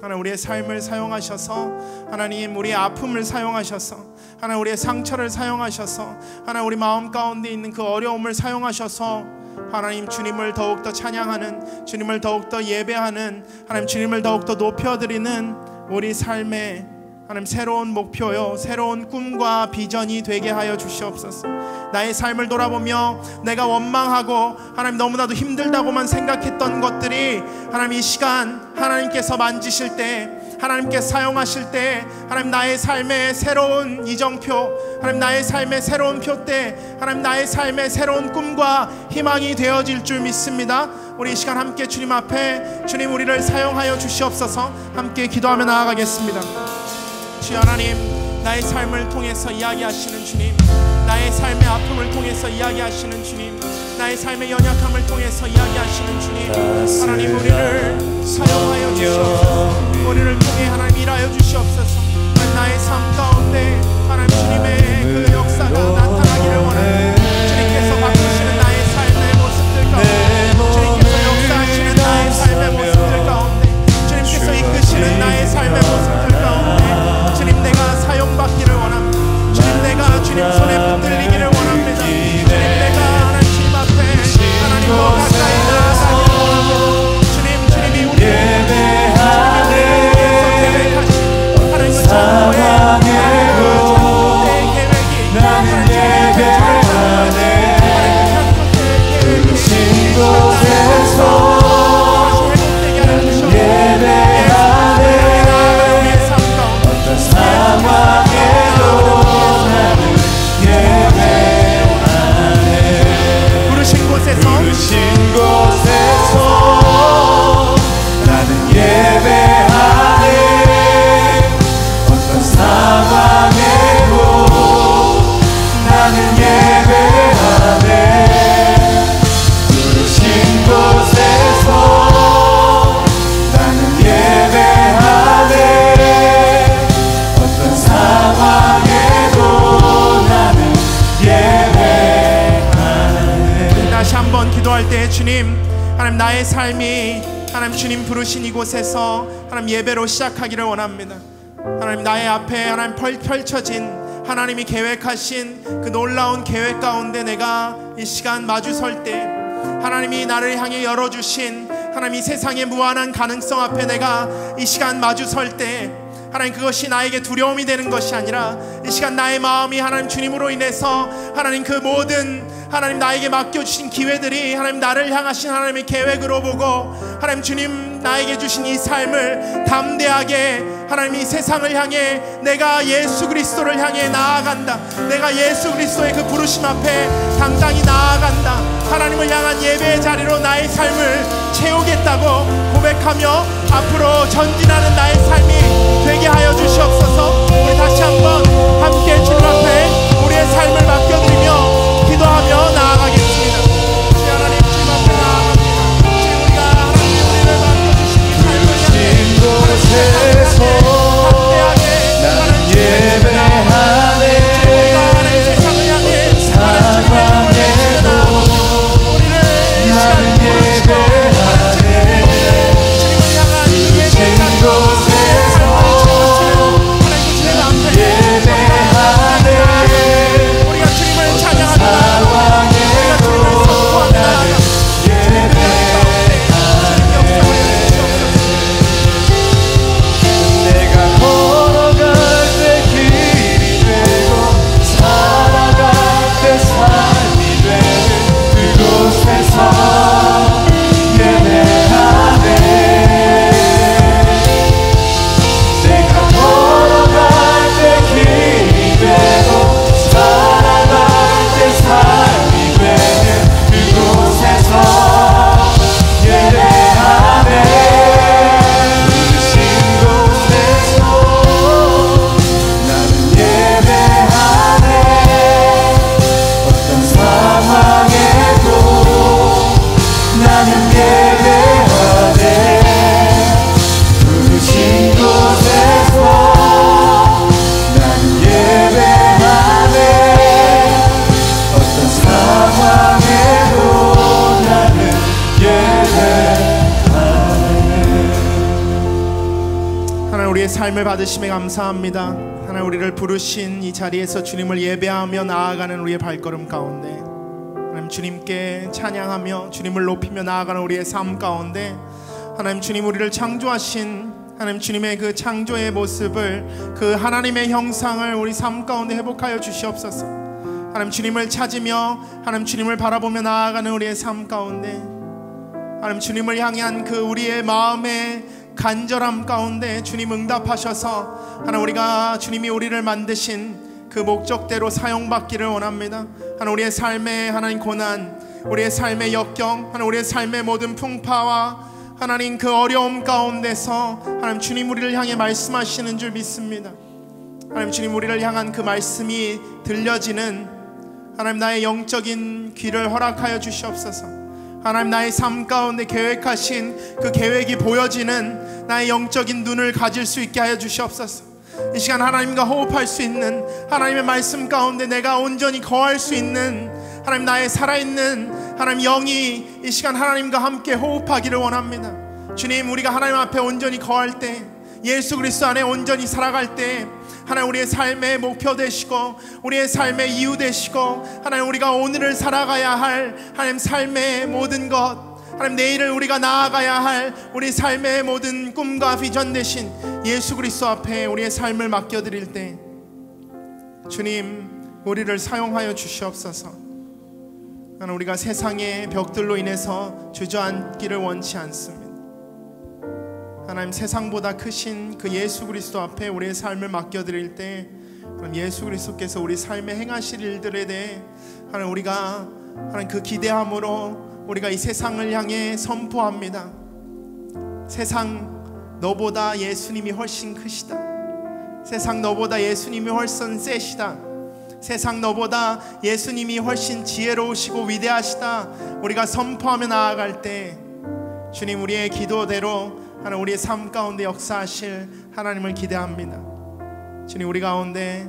하나님, 우리의 삶을 사용하셔서, 하나님 우리의 아픔을 사용하셔서, 하나님 우리의 상처를 사용하셔서, 하나님 우리 마음 가운데 있는 그 어려움을 사용하셔서 하나님 주님을 더욱더 찬양하는, 주님을 더욱더 예배하는, 하나님 주님을 더욱더 높여드리는 우리 삶의 하나님 새로운 목표요, 새로운 꿈과 비전이 되게 하여 주시옵소서. 나의 삶을 돌아보며 내가 원망하고 하나님 너무나도 힘들다고만 생각했던 것들이 하나님 이 시간 하나님께서 만지실 때, 하나님께서 사용하실 때 하나님 나의 삶의 새로운 이정표, 하나님 나의 삶의 새로운 표대, 하나님 나의 삶의 새로운 꿈과 희망이 되어질 줄 믿습니다. 우리 이 시간 함께 주님 앞에 주님 우리를 사용하여 주시옵소서. 함께 기도하며 나아가겠습니다. 주여 하나님, 나의 삶을 통해서 이야기하시는 주님, 나의 삶의 아픔을 통해서 이야기하시는 주님, 나의 삶의 연약함을 통해서 이야기하시는 주님, 하나님 우리를 사용하여 주시옵소서. 우리를 통해 하나님 일하여 주시옵소서. 나의 삶 가운데 하나님 주님의 그 역사가 나타나기를 원합니다. 주님께서 바꾸시는 나의 삶의 모습들 가운데, 주님께서 역사하시는 나의 삶의 모습들 가운데, 주님께서 이끄시는 나의 삶의 모습들 가운데 주님, 내가 사용받기를 원합니다. 주님, 내가 주님 손에 붙들리기를 원합니다. 주님, 내가 하나님 주님 앞에 하나님 더 가까이 나아가기를 원합니다. 주님이 우리를 예배하네. 하나님 그 전부의 나는 예배하네. 부르신 곳에서 주님, 하나님 나의 삶이 하나님 주님 부르신 이곳에서 하나님 예배로 시작하기를 원합니다. 하나님 나의 앞에 하나님 펼쳐진 하나님이 계획하신 그 놀라운 계획 가운데 내가 이 시간 마주설 때, 하나님이 나를 향해 열어주신 하나님 이 세상의 무한한 가능성 앞에 내가 이 시간 마주설 때, 하나님 그것이 나에게 두려움이 되는 것이 아니라 이 시간 나의 마음이 하나님 주님으로 인해서 하나님 그 모든 하나님 나에게 맡겨주신 기회들이 하나님 나를 향하신 하나님의 계획으로 보고 하나님 주님 나에게 주신 이 삶을 담대하게 하나님 이 세상을 향해 내가 예수 그리스도를 향해 나아간다. 내가 예수 그리스도의 그 부르심 앞에 당당히 나아간다. 하나님을 향한 예배의 자리로 나의 삶을 채우겠다고 고백하며 앞으로 전진하는 나의 삶이 되게 하여 주시옵소서. 우리 다시 한번 함께 주님 앞에 우리의 삶을 맡겨드리며 기도하며 나아가겠습니다. 하나님 주님 앞에 나아갑니다. 우리가 하나님 우리를 맡겨주신 이 삶을 곳에서 나는 예배하네. 우리가 하나님 세상을 향해 사랑해도 나는 예배하네. 주님을 향한 이 예배의 자리로 우리가 주님을 찬양합니다. 우리가 주님을 선포합니다. 내가 걸어갈 때 길이 되고 살아갈 때 삶이 되는 그곳에서 예배하네. 내가 걸어갈 때 길이 되고 살아갈 때 삶이 되는 그곳에서 예배하네. 부르신 곳에서 나는 예배하네. 어떤 상황에도 나는 예배하네. 부르신 곳에서 나는 예배하네. 어떤 상황에도 나는 예배하네. 하나님 우리의 삶을 받으심에 감사합니다. 하나님 우리를 부르신 이 자리에서 주님을 예배하며 나아가는 우리의 발걸음 가운데 하나님 주님께 찬양하며 주님을 높이며 나아가는 우리의 삶 가운데 하나님 주님 우리를 창조하신 하나님 주님의 그 창조의 모습을 그 하나님의 형상을 우리 삶 가운데 회복하여 주시옵소서. 하나님 주님을 찾으며 하나님 주님을 바라보며 나아가는 우리의 삶 가운데 하나님 주님을 향한 그 우리의 마음의 간절함 가운데 주님 응답하셔서 하나님 우리가 주님이 우리를 만드신 그 목적대로 사용받기를 원합니다. 하나님 우리의 삶의 하나님 고난, 우리의 삶의 역경, 하나님 우리의 삶의 모든 풍파와 하나님 그 어려움 가운데서 하나님 주님 우리를 향해 말씀하시는 줄 믿습니다. 하나님 주님 우리를 향한 그 말씀이 들려지는 하나님 나의 영적인 귀를 허락하여 주시옵소서. 하나님 나의 삶 가운데 계획하신 그 계획이 보여지는 나의 영적인 눈을 가질 수 있게 하여 주시옵소서. 이 시간 하나님과 호흡할 수 있는 하나님의 말씀 가운데 내가 온전히 거할 수 있는 하나님 나의 살아있는 하나님 영이 이 시간 하나님과 함께 호흡하기를 원합니다. 주님 우리가 하나님 앞에 온전히 거할 때 예수 그리스도 안에 온전히 살아갈 때 하나님 우리의 삶의 목표 되시고 우리의 삶의 이유 되시고 하나님 우리가 오늘을 살아가야 할 하나님 삶의 모든 것 하나님 내일을 우리가 나아가야 할 우리 삶의 모든 꿈과 비전 되신 예수 그리스도 앞에 우리의 삶을 맡겨드릴 때 주님 우리를 사용하여 주시옵소서. 하나님 우리가 세상의 벽들로 인해서 주저앉기를 원치 않습니다. 하나님 세상보다 크신 그 예수 그리스도 앞에 우리의 삶을 맡겨드릴 때 하나님 예수 그리스도께서 우리 삶에 행하실 일들에 대해 하나님 우리가 하나님 그 기대함으로 우리가 이 세상을 향해 선포합니다. 세상 너보다 예수님이 훨씬 크시다. 세상 너보다 예수님이 훨씬 세시다. 세상 너보다 예수님이 훨씬 지혜로우시고 위대하시다. 우리가 선포하며 나아갈 때 주님 우리의 기도대로 하나님 우리의 삶 가운데 역사하실 하나님을 기대합니다. 주님 우리 가운데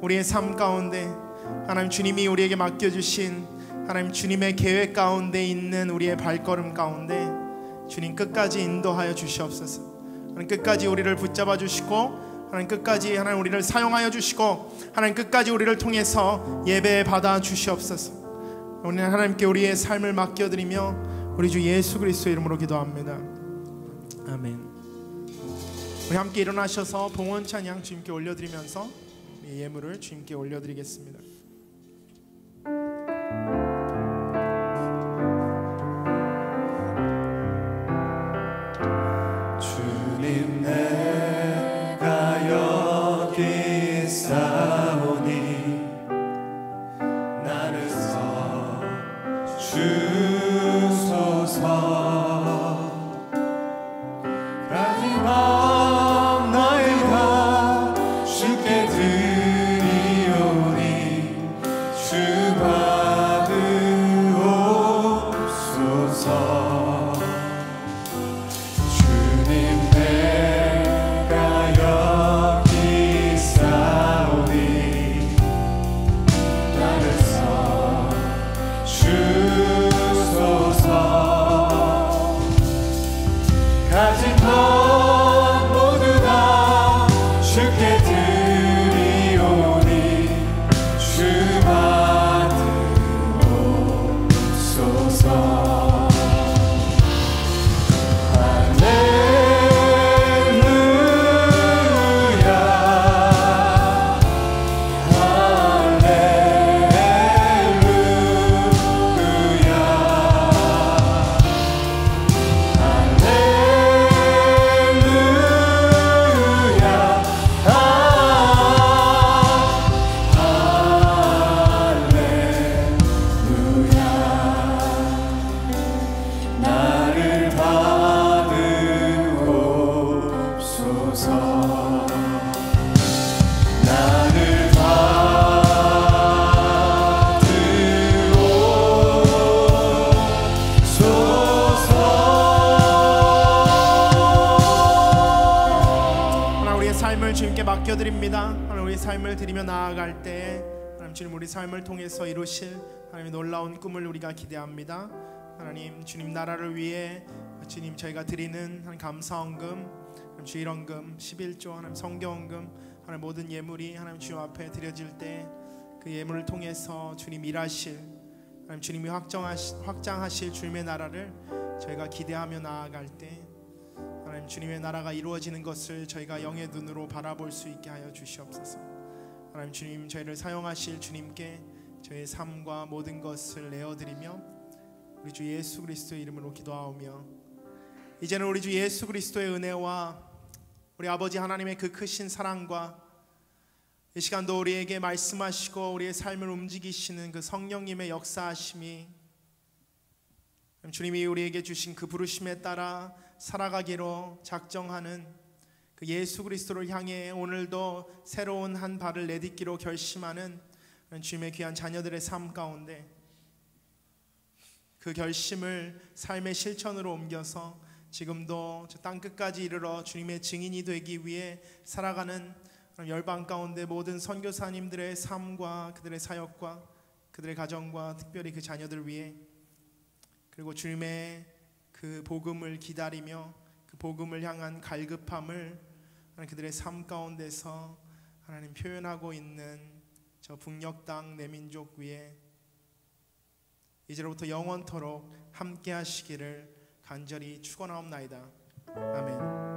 우리의 삶 가운데 하나님 주님이 우리에게 맡겨주신 하나님 주님의 계획 가운데 있는 우리의 발걸음 가운데 주님 끝까지 인도하여 주시옵소서. 하나님 끝까지 우리를 붙잡아 주시고 하나님 끝까지 하나님 우리를 사용하여 주시고 하나님 끝까지 우리를 통해서 예배 받아 주시옵소서. 오늘 하나님께 우리의 삶을 맡겨드리며 우리 주 예수 그리스도의 이름으로 기도합니다. 아멘. 우리 함께 일어나셔서 봉헌 찬양 주님께 올려드리면서 예물을 주님께 올려드리겠습니다. 가진 것 모두 다 주께 드리오니 주 받으옵소서. 주님께 맡겨드립니다. 하나님, 우리 삶을 드리며 나아갈 때 하나님 주님 우리 삶을 통해서 이루실 하나님의 놀라운 꿈을 우리가 기대합니다. 하나님 주님 나라를 위해 주님 저희가 드리는 하나님 감사헌금, 주일헌금, 11조 하나님 성경헌금 하나님 모든 예물이 하나님 주님 앞에 드려질 때 그 예물을 통해서 주님 일하실 하나님 주님이 확장하실 주님의 나라를 저희가 기대하며 나아갈 때 하나님 주님의 나라가 이루어지는 것을 저희가 영의 눈으로 바라볼 수 있게 하여 주시옵소서. 하나님 주님 저희를 사용하실 주님께 저희의 삶과 모든 것을 내어드리며 우리 주 예수 그리스도의 이름으로 기도하오며 이제는 우리 주 예수 그리스도의 은혜와 우리 아버지 하나님의 그 크신 사랑과 이 시간도 우리에게 말씀하시고 우리의 삶을 움직이시는 그 성령님의 역사하심이 주님이 우리에게 주신 그 부르심에 따라 살아가기로 작정하는 그 예수 그리스도를 향해 오늘도 새로운 한 발을 내딛기로 결심하는 주님의 귀한 자녀들의 삶 가운데 그 결심을 삶의 실천으로 옮겨서 지금도 저 땅끝까지 이르러 주님의 증인이 되기 위해 살아가는 열방 가운데 모든 선교사님들의 삶과 그들의 사역과 그들의 가정과 특별히 그 자녀들 위해 그리고 주님의 그 복음을 기다리며 그 복음을 향한 갈급함을 그들의 삶 가운데서 하나님 표현하고 있는 저 북녘 땅 내 민족 위에 이제로부터 영원토록 함께 하시기를 간절히 축원하옵나이다. 아멘.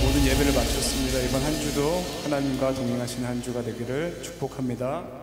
모든 예배를 마쳤습니다. 이번 한 주도 하나님과 동행하시는 한 주가 되기를 축복합니다.